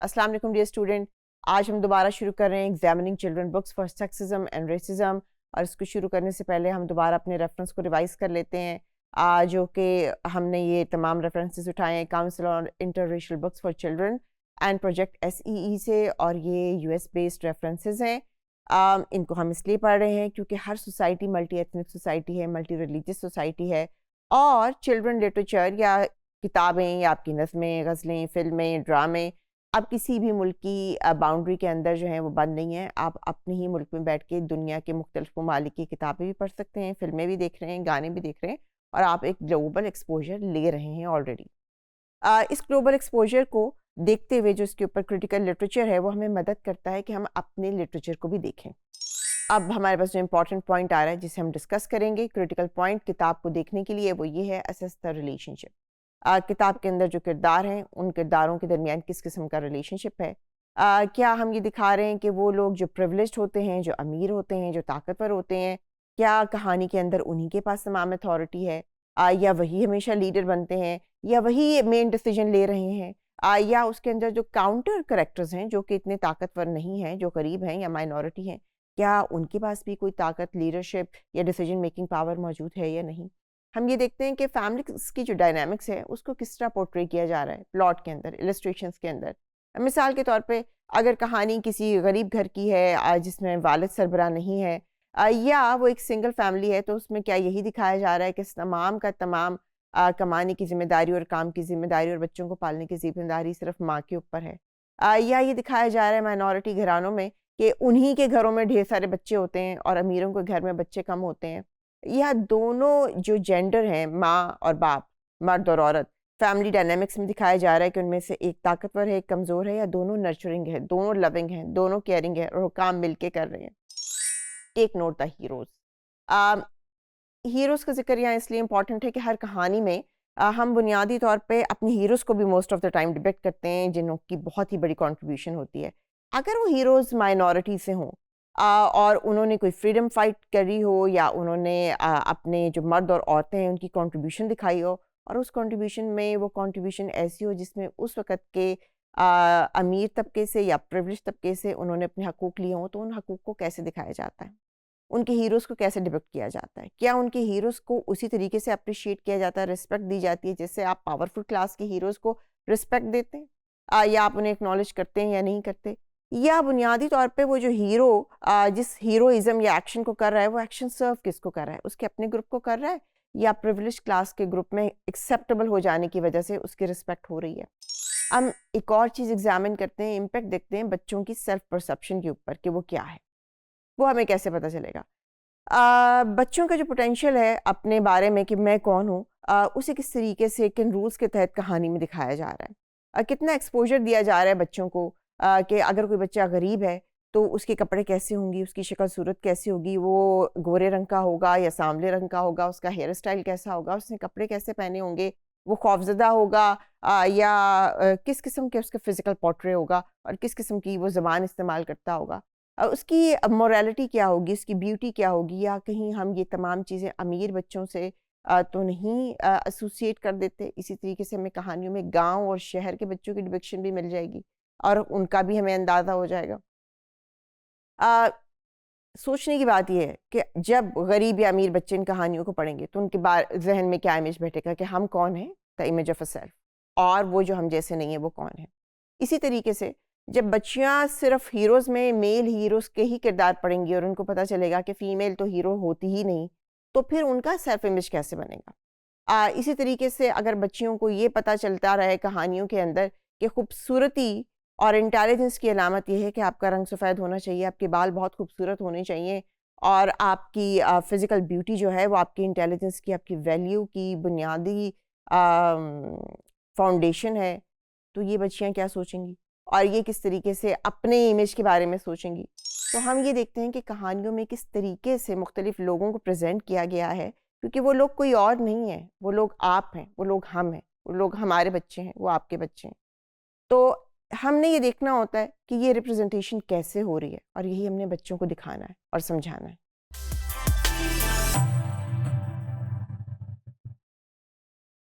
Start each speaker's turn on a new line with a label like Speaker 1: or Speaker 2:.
Speaker 1: अस्सलाम वालेकुम dear student. आज हम दोबारा शुरू कर रहे हैं examining children books for sexism and racism. और इसको शुरू करने से पहले हम दोबारा अपने रेफरेंस को रिवाइज कर लेते हैं, जो कि हमने ये तमाम रेफरेंसेस उठाए हैं council on interracial books for children and project SEE से, और ये US बेस्ड रेफरेंसेस हैं। इनको हम इसलिए पढ़ रहे हैं क्योंकि हर सोसाइटी मल्टी एथनिक सोसाइटी है, मल्टी रिलीजियस सोसाइटी है, और चिल्ड्रन लिटरेचर या किताबें या आपकी नज़में, गज़लें, फ़िल्में, ड्रामे अब किसी भी मुल्क की बाउंड्री के अंदर जो है वो बंद नहीं है। आप अपने ही मुल्क में बैठ के दुनिया के मुख्तलिफ ममालिक की किताबें भी पढ़ सकते हैं, फ़िल्में भी देख रहे हैं, गाने भी देख रहे हैं, और आप एक ग्लोबल एक्सपोजर ले रहे हैं ऑलरेडी। इस ग्लोबल एक्सपोजर को देखते हुए जो इसके ऊपर क्रिटिकल लिटरेचर है वो हमें मदद करता है कि हम अपने लिटरेचर को भी देखें। अब हमारे पास जो इंपॉर्टेंट पॉइंट आ रहा है जिसे हम डिस्कस करेंगे, क्रिटिकल पॉइंट किताब को देखने के लिए, वो ये है असेस द रिलेशनशिप। किताब के अंदर जो किरदार हैं उन किरदारों के दरमियान किस किस्म का रिलेशनशिप है। क्या हम ये दिखा रहे हैं कि वो लोग जो प्रिविलेज्ड होते हैं, जो अमीर होते हैं, जो ताकतवर होते हैं, क्या कहानी के अंदर उन्हीं के पास तमाम अथॉरिटी है, या वही हमेशा लीडर बनते हैं, या वही मेन डिसीजन ले रहे हैं, या उसके अंदर जो काउंटर करेक्टर्स हैं जो कि इतने ताकतवर नहीं हैं, जो करीब हैं या माइनॉरिटी हैं, क्या उनके पास भी कोई ताकत, लीडरशिप या डिसीजन मेकिंग पावर मौजूद है या नहीं। हम ये देखते हैं कि फैमिलीज़ की जो डायनामिक्स है उसको किस तरह पोर्ट्रे किया जा रहा है प्लॉट के अंदर, इलस्ट्रेशंस के अंदर। मिसाल के तौर पे अगर कहानी किसी गरीब घर की है जिसमें वालिद सरबराह नहीं है, या वो एक सिंगल फैमिली है, तो उसमें क्या यही दिखाया जा रहा है कि तमाम का तमाम कमाने की ज़िम्मेदारी और काम की ज़िम्मेदारी और बच्चों को पालने की ज़िम्मेदारी सिर्फ माँ के ऊपर है, या ये दिखाया जा रहा है माइनॉरिटी घरानों में कि उन्हीं के घरों में ढेर सारे बच्चे होते हैं और अमीरों के घर में बच्चे कम होते हैं। यह दोनों जो जेंडर हैं, माँ और बाप, मर्द और औरत, फैमिली डायनामिक्स में दिखाया जा रहा है कि उनमें से एक ताकतवर है, एक कमज़ोर है, या दोनों नर्चरिंग है, दोनों लविंग हैं, दोनों केयरिंग है और वो काम मिलके कर रहे हैं। Take note the heroes. Heroes का ज़िक्र यहाँ इसलिए इम्पॉर्टेंट है कि हर कहानी में हम बुनियादी तौर पे अपने हीरोज़ को भी most of the time depict करते हैं जिनकी बहुत ही बड़ी कंट्रीब्यूशन होती है। अगर वो हीरोज़ माइनॉरिटी से हों और उन्होंने कोई फ्रीडम फाइट करी हो, या उन्होंने अपने जो मर्द और औरतें हैं उनकी कंट्रीब्यूशन दिखाई हो, और उस कंट्रीब्यूशन में वो कंट्रीब्यूशन ऐसी हो जिसमें उस वक़्त के अमीर तबके से या प्रिविलेज तबके से उन्होंने अपने हकूक़ लिए हों, तो उन हकूक़ को कैसे दिखाया जाता है, उनके हीरोज़ को कैसे डिपिक्ट किया जाता है, क्या उनके हीरोज़ को उसी तरीके से अप्रिशिएट किया जाता है, रिस्पेक्ट दी जाती है जैसे आप पावरफुल क्लास के हीरोज़ को रिस्पेक्ट देते हैं, या आप उन्हें एक्नॉलेज करते हैं या नहीं करते, या बुनियादी तौर पे वो जो हीरो जिस हीरोइज्म या एक्शन को कर रहा है वो एक्शन सर्व किसको कर रहा है, उसके अपने ग्रुप को कर रहा है, या प्रिविलेज क्लास के ग्रुप में एक्सेप्टेबल हो जाने की वजह से उसकी रिस्पेक्ट हो रही है। हम एक और चीज़ एग्जामिन करते हैं, इम्पैक्ट देखते हैं बच्चों की सेल्फ परसेप्शन के ऊपर कि वो क्या है, वो हमें कैसे पता चलेगा। बच्चों का जो पोटेंशियल है अपने बारे में कि मैं कौन हूँ, उसे किस तरीके से किन रूल्स के तहत कहानी में दिखाया जा रहा है, कितना एक्सपोजर दिया जा रहा है बच्चों को, कि अगर कोई बच्चा गरीब है तो उसके कपड़े कैसे होंगी, उसकी शक्ल सूरत कैसी होगी, वो गोरे रंग का होगा या सांवले रंग का होगा, उसका हेयर स्टाइल कैसा होगा, उसने कपड़े कैसे पहने होंगे, वो खौफजदा होगा, या किस किस्म के उसका फिजिकल पोर्ट्रे होगा, और किस किस्म की वो ज़बान इस्तेमाल करता होगा, उसकी मोरालिटी क्या होगी, उसकी ब्यूटी क्या होगी, या कहीं हम ये तमाम चीज़ें अमीर बच्चों से तो नहीं एसोसिएट कर देते। इसी तरीके से हमें कहानियों में गांव और शहर के बच्चों की डिपिक्शन भी मिल जाएगी और उनका भी हमें अंदाज़ा हो जाएगा। सोचने की बात यह है कि जब गरीब या अमीर बच्चे इन कहानियों को पढ़ेंगे तो उनके जहन में क्या इमेज बैठेगा कि हम कौन हैं, the image of a self, और वो जो हम जैसे नहीं है वो कौन है। इसी तरीके से जब बच्चियां सिर्फ हीरोज़ में मेल हीरोज़ के ही किरदार पढ़ेंगी और उनको पता चलेगा कि फ़ीमेल तो हीरो होती ही नहीं, तो फिर उनका सेल्फ इमेज कैसे बनेगा। इसी तरीके से अगर बच्चियों को ये पता चलता रहे कहानियों के अंदर कि खूबसूरती और इंटेलिजेंस की अलामत यह है कि आपका रंग सफ़ेद होना चाहिए, आपके बाल बहुत खूबसूरत होने चाहिए, और आपकी फ़िज़िकल ब्यूटी जो है वो आपकी इंटेलिजेंस की, आपकी वैल्यू की बुनियादी फाउंडेशन है, तो ये बच्चियाँ क्या सोचेंगी और ये किस तरीके से अपने इमेज के बारे में सोचेंगी। तो हम ये देखते हैं कि कहानियों में किस तरीके से मुख्तलिफ लोगों को प्रेजेंट किया गया है, क्योंकि वो लोग कोई और नहीं है, वो लोग आप हैं, वो लोग हम हैं, वो लोग हमारे बच्चे हैं, वो आपके बच्चे हैं। तो हमने ये देखना होता है कि ये रिप्रेजेंटेशन कैसे हो रही है, और यही हमने बच्चों को दिखाना है और समझाना है।